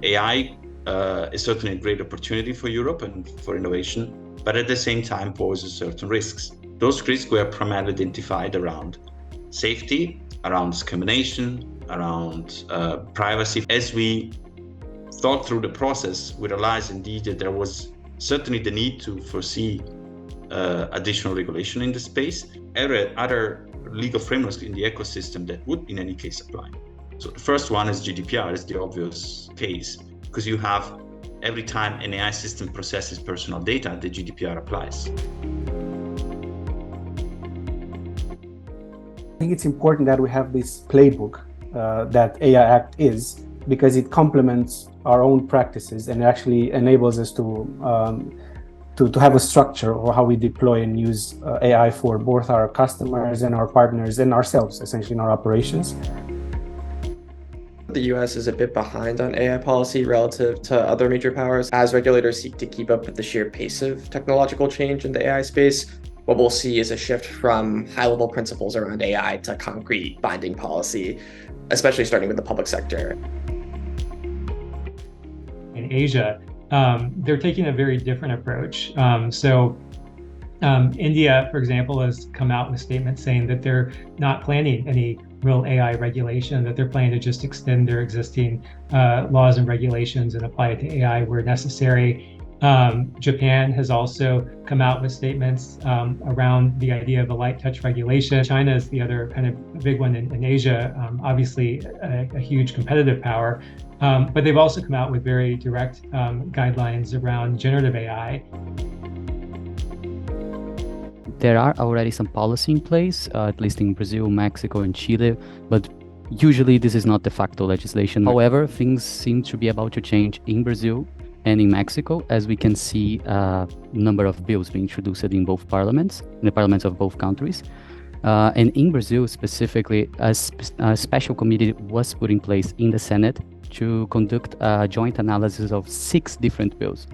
AI is certainly a great opportunity for Europe and for innovation, but at the same time poses certain risks. Those risks were primarily identified around safety, around discrimination, around privacy. As we thought through the process, we realized indeed that there was certainly the need to foresee additional regulation in the space, other legal frameworks in the ecosystem that would in any case apply. So the first one is GDPR, is the obvious case, because you have every time an AI system processes personal data, the GDPR applies. I think it's important that we have this playbook that AI Act is, because it complements our own practices and actually enables us to have a structure or how we deploy and use AI for both our customers and our partners and ourselves, essentially in our operations. The US is a bit behind on AI policy relative to other major powers. As regulators seek to keep up with the sheer pace of technological change in the AI space, what we'll see is a shift from high-level principles around AI to concrete binding policy, especially starting with the public sector. In Asia, they're taking a very different approach. India, for example, has come out with statements saying that they're not planning any real AI regulation, that they're planning to just extend their existing laws and regulations and apply it to AI where necessary. Japan has also come out with statements around the idea of a light touch regulation. China is the other kind of big one in Asia, obviously a huge competitive power, but they've also come out with very direct guidelines around generative AI. There are already some policy in place, at least in Brazil, Mexico, and Chile, but usually this is not de facto legislation. However, things seem to be about to change in Brazil and in Mexico, as we can see a number of bills being introduced in both parliaments, in the parliaments of both countries. And in Brazil specifically, a special committee was put in place in the Senate to conduct a joint analysis of 6 different bills.